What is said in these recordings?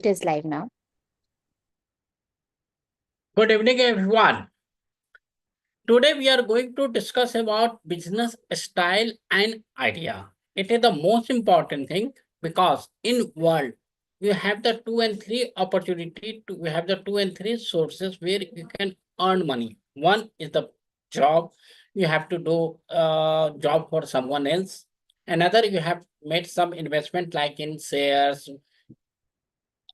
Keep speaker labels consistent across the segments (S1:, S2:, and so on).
S1: It is live now.
S2: Good evening, everyone. Today we are going to discuss about business style and idea. It is the most important thing because in world you have the two and three opportunity to we have the two and three sources where you can earn money. One is the job. You have to do a job for someone else. Another, you have made some investment like in shares,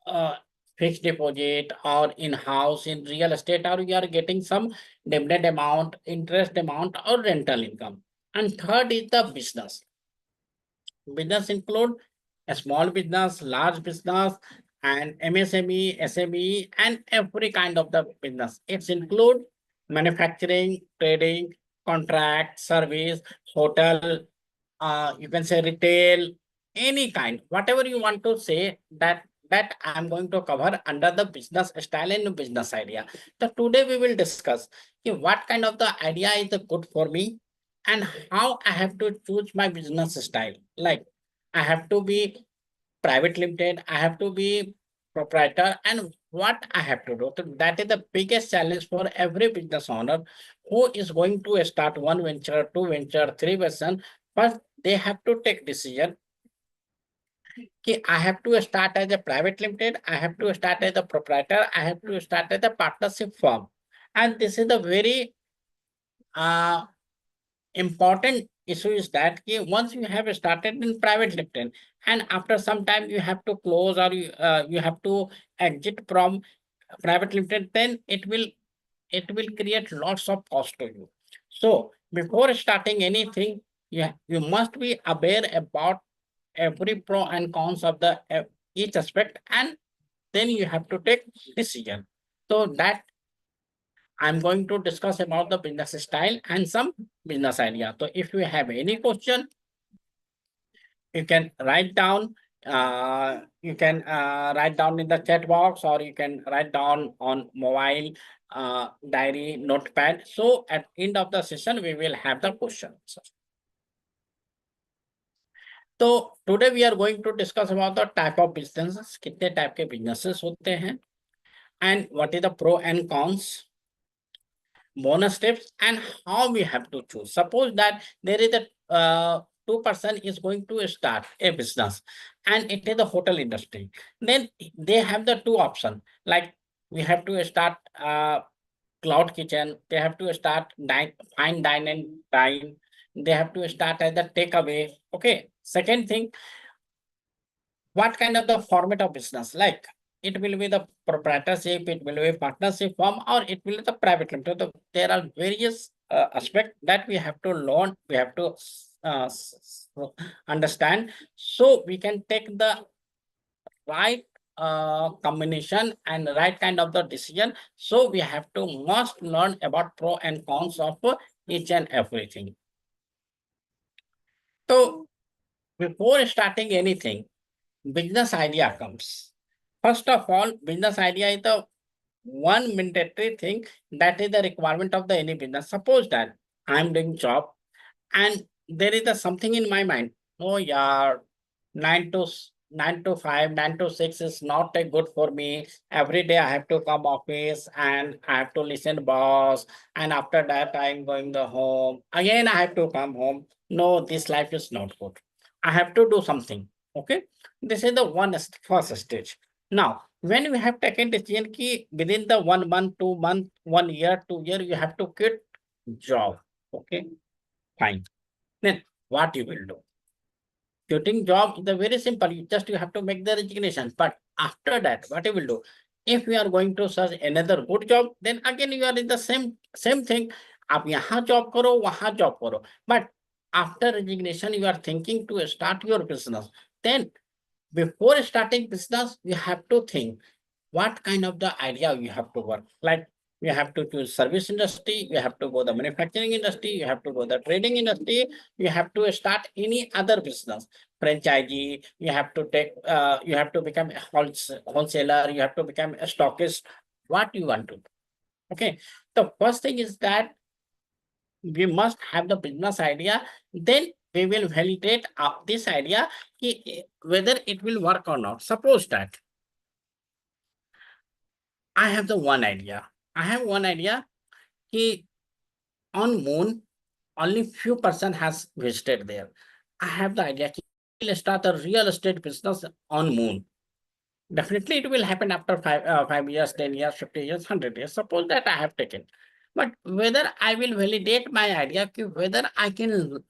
S2: uh, fixed deposit, or in house, in real estate, or you are getting some dividend amount, interest amount, or rental income. And third is the business. Business include a small business, large business, and MSME, SME, and every kind of the business. It's include manufacturing, trading, contract, service, hotel, you can say retail, any kind, whatever you want to say, that I'm going to cover under the business style and business idea. So today we will discuss what kind of the idea is the good for me and how I have to choose my business style. Like I have to be private limited, I have to be proprietor, and what I have to do. So that is the biggest challenge for every business owner who is going to start one venture, two venture, three venture. First, they have to take decision. I have to start as a private limited, I have to start as a proprietor, I have to start as a partnership firm. And this is the very uh, important issue is that once you have started in private limited and after some time you have to close or you have to exit from private limited, then it will create lots of cost to you. So before starting anything, you must be aware about every pro and cons of the each aspect, and then you have to take decision. So that I'm going to discuss about the business style and some business idea. So if you have any question, you can write down. You can write down in the chat box, or you can write down on mobile diary notepad. So at end of the session, we will have the questions. So today we are going to discuss about the type of businesses. कितने type के businesses होते हैं, and what is the pro and cons, bonus tips, and how we have to choose. Suppose that there is a two-person is going to start a business and it is the hotel industry. Then they have the two options. Like we have to start cloud kitchen. They have to start fine dine and dine. They have to start as a takeaway. Okay. Second thing, what kind of the format of business? Like it will be the proprietorship, it will be partnership firm, or it will be the private limited. So there are various aspects that we have to learn, we have to understand, so we can take the right combination and right kind of the decision. So we have to must learn about pro and cons of each and everything. So before starting anything, business idea comes. First of all, business idea is the one mandatory thing that is the requirement of the any business. Suppose that I'm doing job and there is a something in my mind. Oh yeah, 9 to 5, 9 to 6 is not a good for me. Every day I have to come office and I have to listen boss. And after that I'm going the home. Again I have to come home. No, this life is not good. I have to do something. Okay. This is the first stage. Now, when we have taken decision key within the 1 month, 2 month, 1 year, 2 year, you have to quit job. Okay. Fine. Then what you will do? Quitting job is very simple. You have to make the resignation. But after that, what you will do? If you are going to search another good job, then again you are in the same thing. आप यहाँ job करो, वहाँ job करो. But after resignation, you are thinking to start your business. Then before starting business, you have to think what kind of the idea you have to work. Like you have to choose service industry, you have to go the manufacturing industry, you have to go the trading industry, you have to start any other business, franchisee, you have to take, you have to become a wholesaler, you have to become a stockist, what you want to do. Okay. The first thing is that we must have the business idea, then we will validate this idea whether it will work or not. Suppose that I have the one idea. I have one idea. Ki on moon, only few person has visited there. I have the idea. Ki we'll start a real estate business on moon. Definitely, it will happen after 5 years, 10 years, 50 years, 100 years. Suppose that I have taken, but whether I will validate my idea, whether I can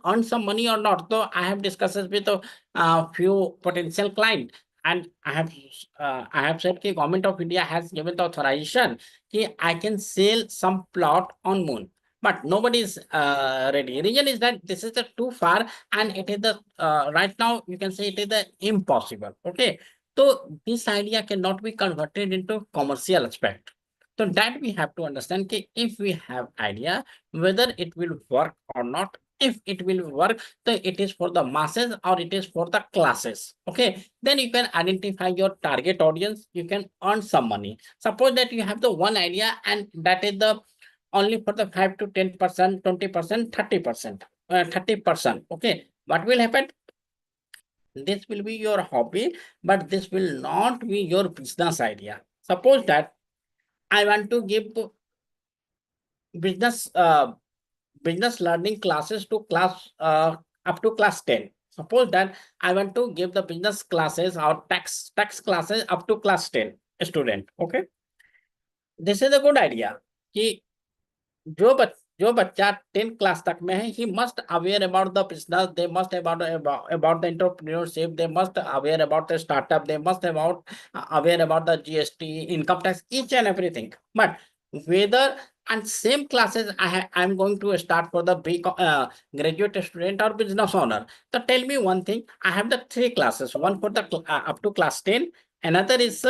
S2: earn some money or not. So I have discussed this with a few potential client, and I have said that government of India has given the authorization that I can sell some plot on moon. But nobody is ready. Reason is that this is the too far, and it is the right now you can say it is the impossible. Okay, so this idea cannot be converted into commercial aspect. So that we have to understand that if we have idea, whether it will work or not, if it will work, so it is for the masses or it is for the classes. Okay, then you can identify your target audience, you can earn some money. Suppose that you have the one idea and that is the only for the 5 to 10%, 20%, 30%, 30%. Okay, what will happen? This will be your hobby, but this will not be your business idea. Suppose that I want to give business business learning classes to class up to class 10. Suppose that I want to give the business classes or tax classes up to class 10 student. Okay, this is a good idea. कि जो बच्चा 10th class तक में है, he must aware about the business, they must about the entrepreneurship, they must aware about the startup, they must about aware about the GST, income tax, each and everything. But whether and same classes I'm going to start for the graduate student or business owner. So tell me one thing, I have the three classes, one for the up to class 10, another is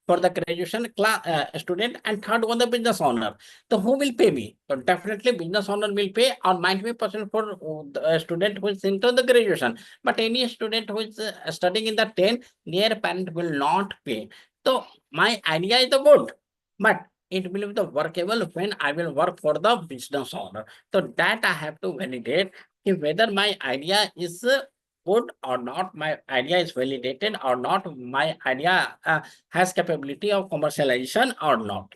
S2: for the graduation class student, and third one the business owner. So who will pay me? So definitely business owner will pay, or 90% for the student who is into the graduation. But any student who is studying in the 10, their parent will not pay. So my idea is the good, but it will be the workable when I will work for the business owner. So that I have to validate if whether my idea is good or not, my idea is validated or not, my idea has capability of commercialization or not.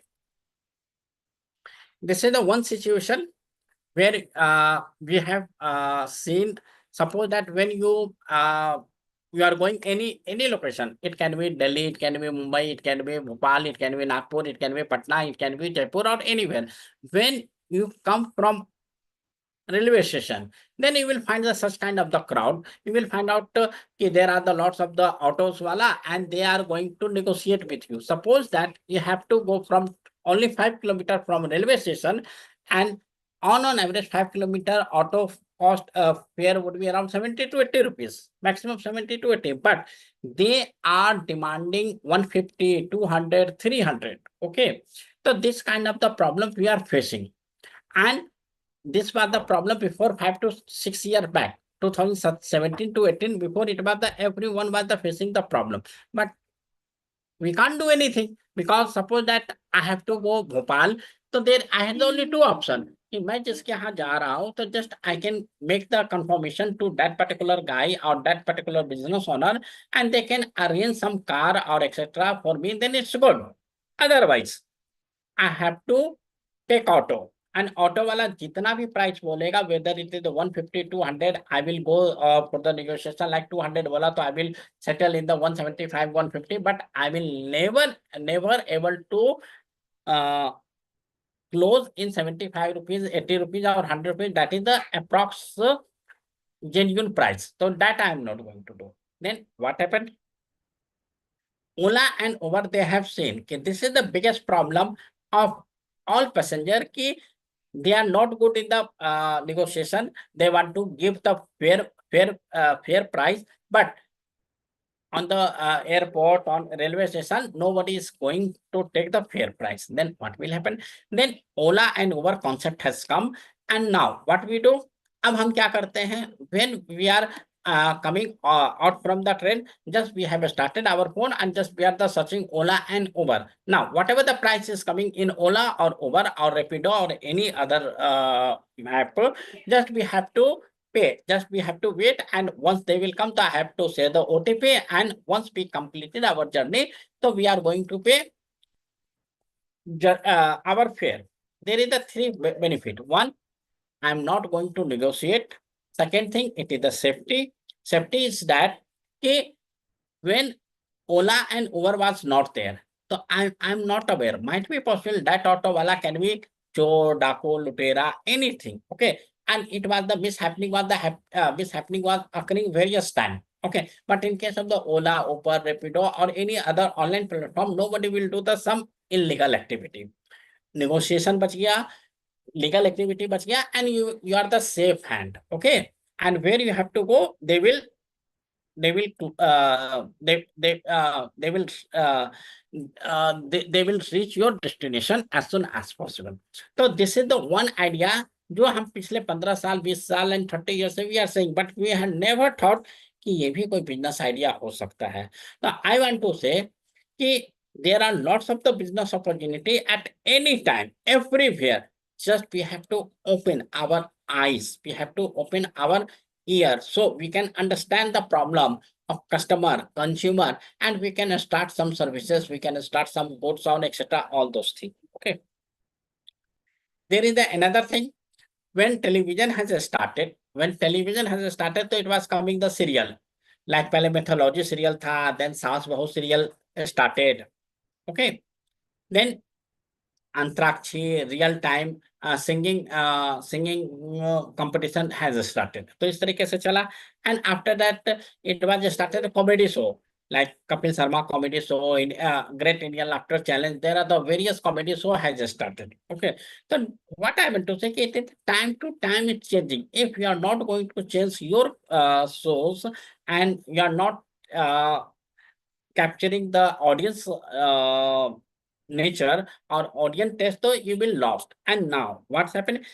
S2: This is the one situation where we have seen. Suppose that when you are going any location, it can be Delhi, it can be Mumbai, it can be Bhopal, it can be Nagpur, it can be Patna, it can be Jaipur, or anywhere. When you come from railway station, then you will find the such kind of the crowd. You will find out there are the lots of the autos wala, and they are going to negotiate with you. Suppose that you have to go from only 5 kilometers from railway station, and on average 5 kilometer auto cost fare would be around 70 to 80 rupees, maximum 70 to 80, but they are demanding 150, 200, 300. Okay, so this kind of the problem we are facing, and this was the problem before 5 to 6 years back, 2017 to 18. Before it was the everyone was the facing the problem, but we can't do anything because suppose that I have to go Bhopal, so there I had only two options. कि मैं जिसके यहाँ जा रहा हूँ, तो just I can make the confirmation to that particular guy or that particular business owner, and they can arrange some car or etc. for me. Then it's good. Otherwise, I have to take auto. And auto wala jitna bhi price bolega, whether it is the 150, 200, I will go for the negotiation like 200 bola, so I will settle in the 175, 150, but I will never able to uh, close in 75 rupees, 80 rupees or 100 rupees. That is the approx genuine price. So that I am not going to do. Then what happened? Ola and Uber, they have seen that this is the biggest problem of all passenger ki they are not good in the negotiation. They want to give the fair price, but on the airport, on railway station, nobody is going to take the fair price. Then what will happen? Then Ola and Uber concept has come, and now what we do? अब हम क्या करते हैं? When we are coming out from the train, just we have started our phone and just we are the searching Ola and Uber. Now, whatever the price is coming in Ola or Uber or Rapido or any other app, just we have to pay. Just we have to wait, and once they will come, I have to say the OTP, and once we completed our journey, so we are going to pay our fare. There is the three benefit. One, I'm not going to negotiate. Second thing, it is the safety. Safety is that okay, when Ola and Uber was not there, so I'm not aware. Might be possible that auto wala can be chor, daco, lutera, anything. Okay, and it was the mishappening was mishappening was occurring various time. Okay, but in case of the Ola, Uber, Rapido, or any other online platform, nobody will do the some illegal activity. Negotiation बच गया, legal activity बच गया, and you are the safe hand. Okay, and where you have to go, they will they will they will reach your destination as soon as possible. So this is the one idea जो हम पिछले 15 साल 20 साल and 30 years से we are saying, but we have never thought कि ये भी कोई बिजनेस आइडिया हो सकता है. तो आई वांट टू से कि there are lots of the business opportunity at any time, everywhere. Just we have to open our eyes, we have to open our ear, so we can understand the problem of customer, consumer, and we can start some services, we can start some goods on, etc. All those things. Okay. There is another thing. When television has started, so it was coming the serial. Like पहले mythology serial था, then सास बहू serial started. Okay. Then Antrakshi, real time singing competition has started. तो इस तरीके से चला. And after that, it was started a comedy show like Kapil Sharma comedy show, in Great Indian Laughter Challenge. There are the various comedy show has started. Okay, so what I want to say, it is time to time it's changing. If you are not going to change your shows and you are not capturing the audience nature or audience taste, so you will lost. And now what's happened?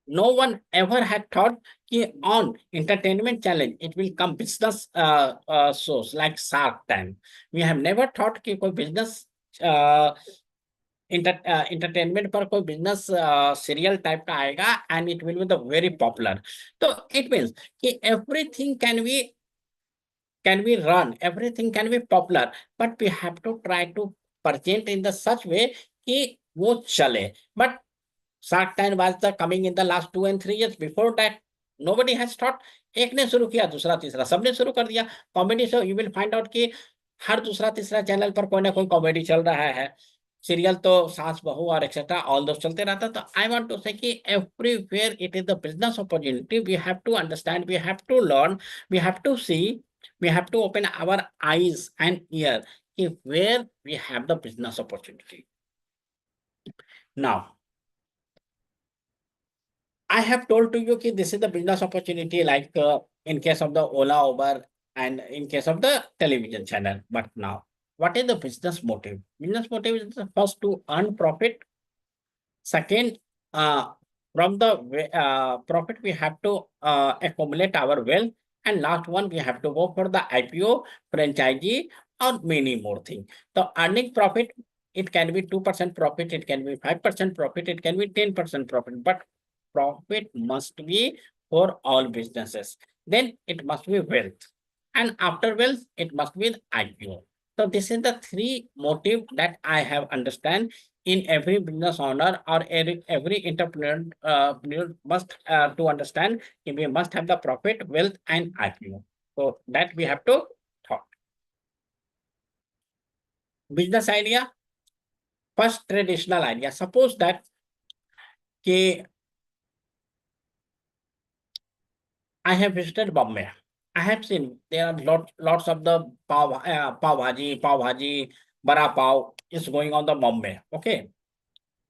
S2: No one ever had thought कि on entertainment challenge it will come business shows like Shark Tank. We have never thought कि कोई business uh, entertainment पर कोई business serial type का आएगा and it will be the very popular. So it means कि everything can be run, everything can be popular, but we have to try to present in the such way कि वो चले. But Shark Tank was the coming in the last 2 and 3 years. Before that, nobody has thought. एक ने शुरू किया, दूसरा तीसरा सबने शुरू कर दिया. Comedy show you will find out कि हर दूसरा तीसरा चैनल पर कोई ना कोई कॉमेडी चल रहा है. सीरियल तो सास बहू और एक्सेट्रा ऑल दोस चलते रहता. तो आई वांट टू से कि everywhere it is the business opportunity. We have to understand, we have to learn, we have to see, we have to open our eyes and ear if where we have the business opportunity. Now, I have told to you that this is the business opportunity like in case of the Ola, Uber, and in case of the television channel. But now, what is the business motive? Business motive is the first to earn profit. Second, from the profit, we have to accumulate our wealth. And last one, we have to go for the IPO, franchisee, or many more things. So earning profit, it can be 2% profit, it can be 5% profit, it can be 10% profit. But profit must be for all businesses. Then it must be wealth. And after wealth, it must be IPO. So this is the three motive that I have understand in every business owner or every entrepreneur must to understand we must have the profit, wealth, and IPO. So that we have to thought. Business idea. First traditional idea. Suppose that I have visited Bombay. I have seen there are lots of the pav bhaji, bara pav is going on the Bombay. Okay.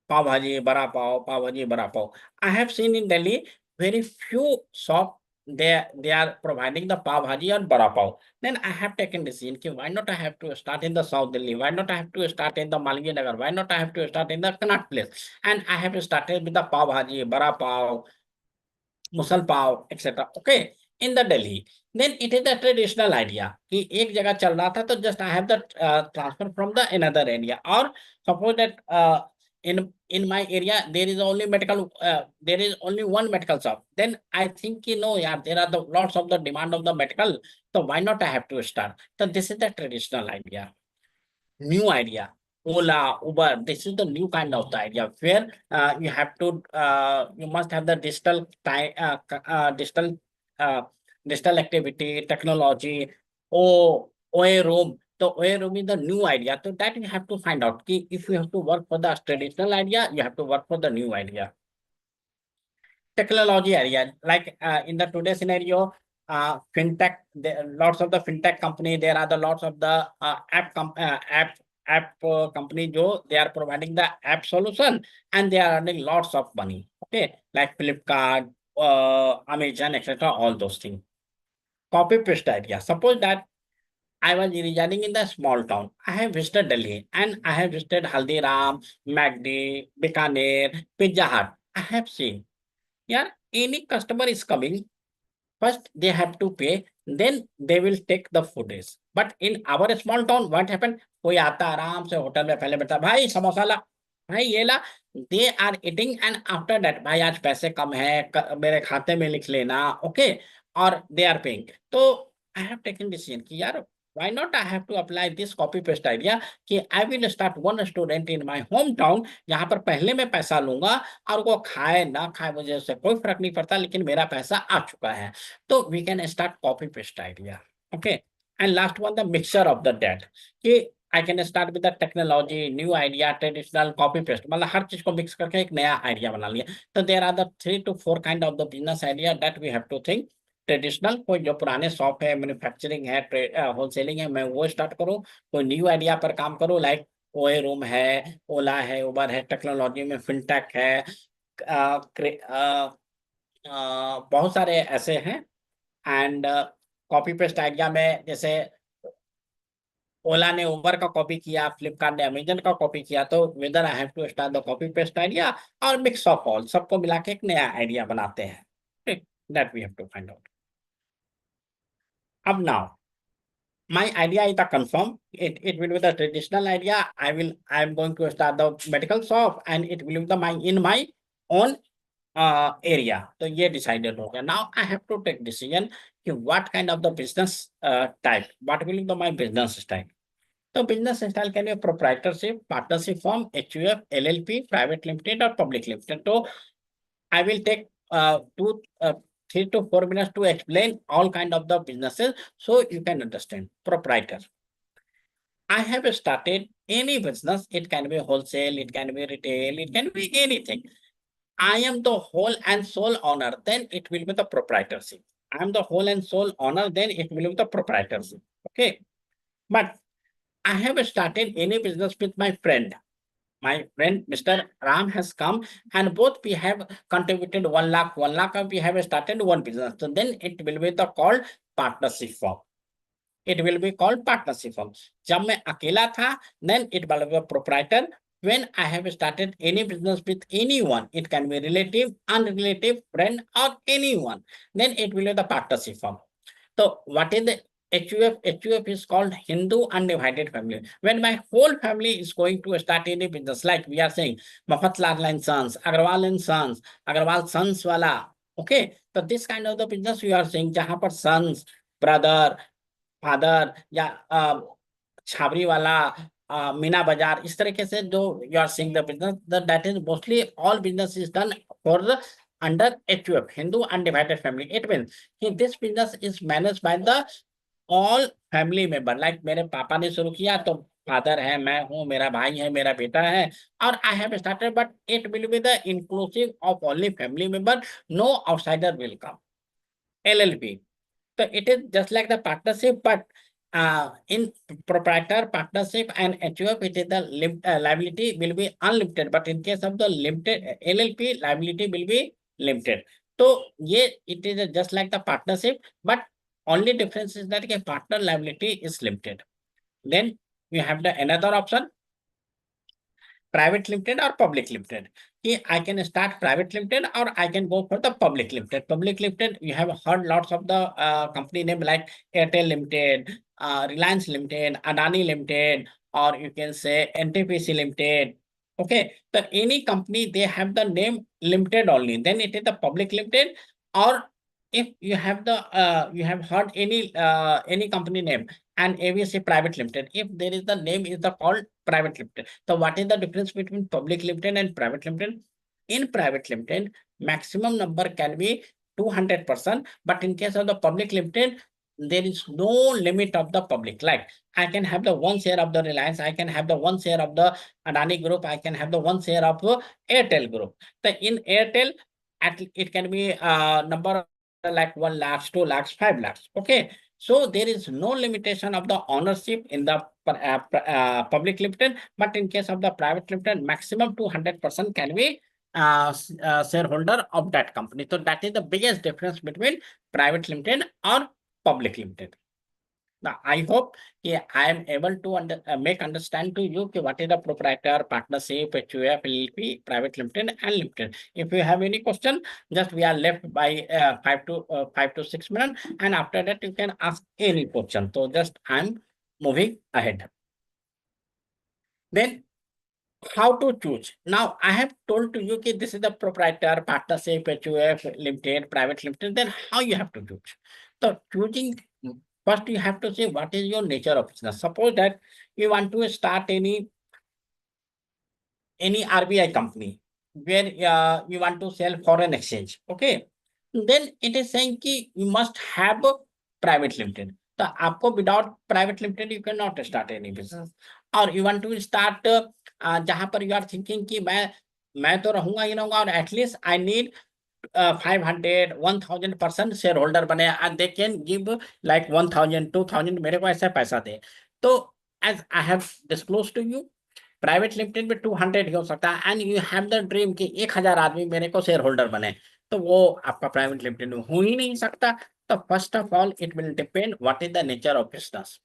S2: Pav bhaji, bara pav, pav bhaji, bara pav. I have seen in Delhi very few shop they are providing the pav bhaji or bara pav. Then I have taken decision कि why not I have to start in the South Delhi? Why not I have to start in the Malvi Nagar? Why not I have to start in the Connaught Place? And I have started with the pav bhaji, bara pav, musal pav, etc. Okay, in the Delhi. Then it is the traditional idea कि एक जगह चल रहा था तो just I have the transfer from the another area. Or suppose that in my area there is only there is only one medical shop. Then I think no, yeah, there are the lots of the demand of the medical. So why not I have to start? So this is the traditional idea. New idea. Ola, Uber. This is the new kind of the idea where you have to you must have the digital time, uh, digital activity, technology, OA room. So OA room is the new idea. So that you have to find out. If you have to work for the traditional idea, you have to work for the new idea. Technology area, like in the today scenario, fintech, lots of the fintech company, there are the lots of the app company, they are providing the app solution and they are earning lots of money. Okay, like Flipkart, Amazon, etc. All those things. Copy paste idea. Suppose that I was residing in the small town. I have visited Delhi and I have visited Haldiram, Magdi, Bikaner, Pizza Hut. I have seen, yeah, any customer is coming, first they have to pay, then they will take the footage. But in our small town, what happened? कोई आता आराम से hotel में पहले बैठा, भाई समोसा ला, भाई ये ला, they are eating and after that, भाई आज पैसे कम है, मेरे खाते में लिख लेना, okay, और they are paying. तो I have taken decision कि यार, why not I have to apply this copy paste idea कि I will start one student in my hometown, जहाँ पर पहले मैं पैसा लूंगा और वो खाए ना खाए मुझे उससे कोई फर्क नहीं पड़ता, लेकिन मेरा पैसा आ चुका है. So we can start copy paste idea. Okay. And last one, the mixture of the that. कि I can start with the technology, new idea, traditional copy paste. मतलब हर चीज को mix करके एक नया idea बना लिया. तो there are the 3 to 4 kind of the business idea that we have to think. Traditional, कोई जो पुराने शॉप है, मैन्युफैक्चरिंग है, होलसेलिंग है, मैं वो स्टार्ट करूँ. कोई न्यू आइडिया पर काम करूँ, लाइक ओए रूम है, ओला है, उबर है, टेक्नोलॉजी में फिनटेक है, बहुत सारे ऐसे हैं. एंड कॉपी पेस्ट आइडिया में जैसे ओला ने उबर का कॉपी किया, फ्लिपकार्ट ने अमेजन का कॉपी किया, तो whether I have to start the copy paste idea और मिक्स ऑफ ऑल, सबको मिला के एक नया आइडिया बनाते हैं. That we have to find out. अब now my idea is the confirm, it will be the traditional idea. I am going to start the medical shop and it will be the my in my own area. तो ये decided हो गया. Now I have to take decision कि what kind of the business type, what will be the my business style. तो business style can be proprietorship, partnership firm, HUF, LLP, private limited or public limited. तो I will take 3 to 4 minutes to explain all kind of the businesses so you can understand. Proprietor. I have started any business. It can be wholesale, it can be retail, it can be anything. I am the whole and sole owner, then it will be the proprietorship. I am the whole and sole owner, then it will be the proprietorship. Okay. But I have started any business with my friend. My friend Mr. Ram has come and both we have contributed 1 lakh, 1 lakh and we have started one business. So then it will be the called partnership firm. It will be called partnership firm. जब मैं अकेला था, then it will be a proprietor. When I have started any business with anyone, it can be relative, unrelative, friend or anyone, then it will be the partnership firm. So what is the HUF? HUF is called Hindu Undivided Family. When my whole family is going to start any business, like we are saying, Mafatlal and Sons, Agarwal and Sons, Agarwal Sons wala. Okay, so this kind of the business we are saying, जहाँ पर sons, brother, father या छाबरी वाला, मीना बाजार, इस तरीके से जो you are seeing the business, that is mostly all business is done for the under HUF, Hindu Undivided Family. It means this business is managed by the all family member. Like मेरे पापा ने शुरू किया तो father है, मैं हूँ, मेरा भाई है, मेरा बेटा है, और I have started, but it will be the inclusive of only family member, no outsider will come. LLP. So it is just like the partnership, but in proprietor partnership and HUF, it is the liability will be unlimited. But in case of the limited LLP, liability will be limited. So yeah, it is just like the partnership, but only difference is that a partner liability is limited. Then we have the another option, private limited or public limited. I can start private limited or I can go for the public limited. Public limited, you have heard lots of the company name like Airtel Limited, Reliance Limited, Adani Limited, or you can say NTPC Limited. Okay, so any company, they have the name limited only, then it is the public limited. Or if you have the you have heard any company name and ABC private limited. If there is the name is the called private limited. So what is the difference between public limited and private limited? In private limited, maximum number can be 200%, but in case of the public limited, there is no limit of the public. Like I can have the one share of the Reliance, I can have the one share of the Adani Group, I can have the one share of Airtel Group. So in Airtel, it can be number like 1 lakhs, 2 lakhs, 5 lakhs. Okay. So there is no limitation of the ownership in the public limited, but in case of the private limited, maximum 200% can be shareholder of that company. So that is the biggest difference between private limited or public limited. Now, I hope I am able to make understand to you what is the proprietor, partnership, HUF, LLP, private limited and limited. If you have any question, just we are left by 5 to 6 minutes, and after that you can ask any question. So just I'm moving ahead. Then how to choose? Now I have told to you that this is the proprietor, partnership, HUF, limited, private limited. Then how you have to choose? So choosing, first you have to say what is your nature of business. Suppose that you want to start any RBI company where you want to sell foreign exchange. Okay, then it is saying कि you must have a private limited. So आपको without private limited you cannot start any business. Or you want to start जहाँ पर you are thinking कि मैं तो रहूंगा ही रहूंगा और at least I need 500, 1000% shareholder बने and they can give like 1000, 2000 मेरे को ऐसा पैसा दे. तो as I have disclosed to you, private limited में 200 ही हो सकता है and you have the dream कि 1000 आदमी मेरे को शेयर होल्डर बने, तो वो आपका प्राइवेट लिमिटेड में हो ही नहीं सकता. तो first of all it will depend what is the nature of business.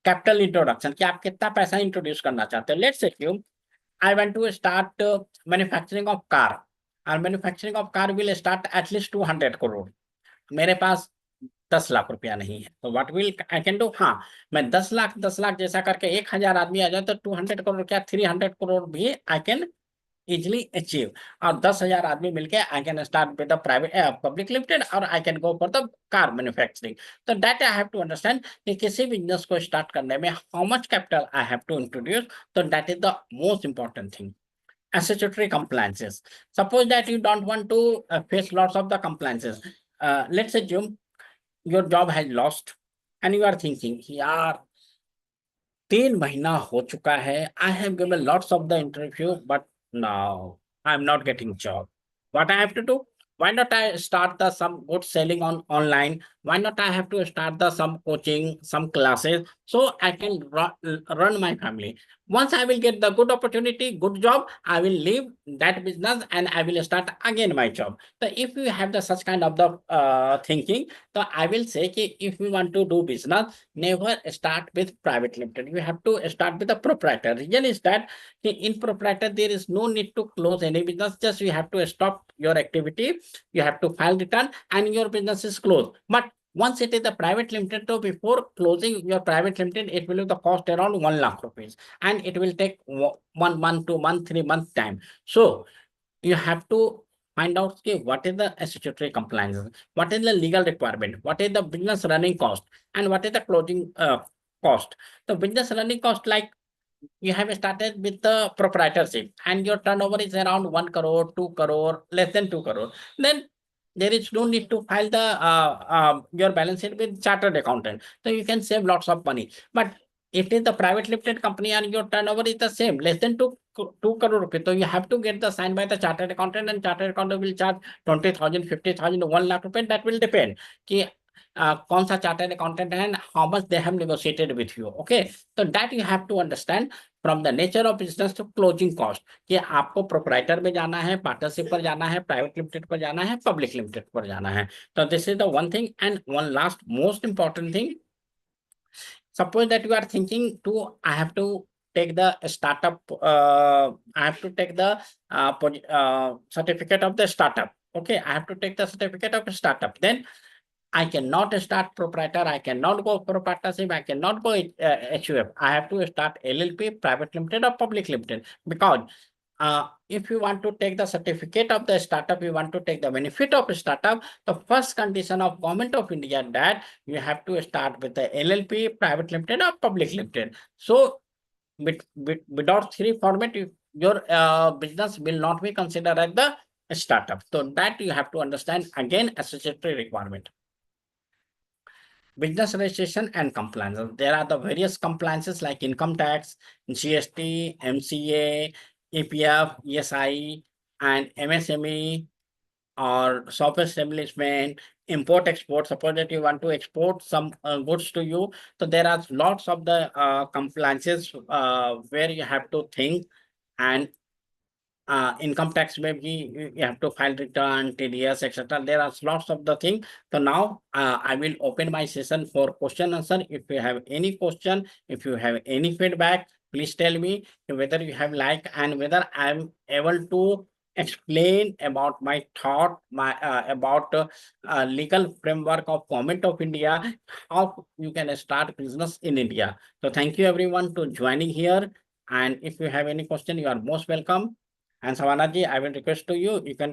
S2: Capital introduction, कि आप कितना पैसा इंट्रोड्यूस करना चाहते हो. Let's say I want to start manufacturing of car, और manufacturing of car will start at least 200 crore. मेरे पास 10 लाख रुपया नहीं है, तो what will I can do. हाँ, मैं 10 लाख जैसा करके 1000 आदमी आ जाए तो 200 करोड़ क्या 300 करोड़ भी आई कैन इजिली अचीव. और 10,000 आदमी मिलके I can start with the private public limited और I can go for the car manufacturing. तो that I have to understand कि किसी बिजनेस को स्टार्ट करने में how much capital I have to introduce. तो that is the most important thing. Statutory compliances. Suppose that you don't want to face lots of the compliances. Let's assume your job has lost and you are thinking, यार 3 महीना हो चुका है, I have given lots of the interview but now I'm not getting job. What I have to do? Why not I start the some good selling on online? Why not I have to start the some coaching, some classes, so I can run my family. Once I will get the good opportunity, good job, I will leave that business and I will start again my job. So if you have the such kind of the thinking, so I will say that if you want to do business, never start with private limited. You have to start with the proprietor. Reason is that in proprietor there is no need to close any business. Just you have to stop your activity, you have to file return, and your business is closed. But once it is the private limited, so before closing your private limited, it will be the cost around 1 lakh rupees, and it will take 1 month, 2 month, 3 month time. So you have to find out okay, what is the statutory compliance, what is the legal requirement, what is the business running cost, and what is the closing cost. The business running cost, like you have started with the proprietorship and your turnover is around 1 crore, 2 crore, less than 2 crore, then there is no need to file the your balance sheet with chartered accountant. So you can save lots of money. But if it is the private limited company and your turnover is the same, less than 2 crore rupees, so you have to get the signed by the chartered accountant, and chartered accountant will charge 20,000, 50,000, 1 lakh rupees. That will depend कि कौन सा chartered accountant है, how much they have negotiated with you. Okay, तो that you have to understand from the nature of business to closing cost, कि आपको proprietor में जाना है, पार्टनरशिप पर जाना है, प्राइवेट लिमिटेड पर जाना है, पब्लिक लिमिटेड पर जाना है. तो this is the one thing. And one last most important thing, suppose that you are thinking to I have to take the startup, I have to take the certificate of the startup. Okay, I have to take the certificate of startup. Then I cannot start proprietor, I cannot go for partnership, I cannot go HUF. I have to start LLP, private limited or public limited, because if you want to take the certificate of the startup, you want to take the benefit of a startup, the first condition of Government of India that you have to start with the LLP, private limited or public limited. So without three format, your business will not be considered as the startup. So that you have to understand again as a statutory requirement. Business registration and compliance. There are the various compliances like income tax, GST, MCA, EPF, ESI, and MSME or shop establishment, import export. Suppose that you want to export some goods to you. So there are lots of the compliances where you have to think, and income tax maybe you have to file return, TDS, etc. There are lots of the thing. So now I will open my session for question answer. If you have any question, if you have any feedback, please tell me whether you have like and whether I am able to explain about my thought, my about legal framework of Government of India, how you can start business in India. So thank you everyone to joining here. And if you have any question, you are most welcome. And Savanaji, I will request to you, you can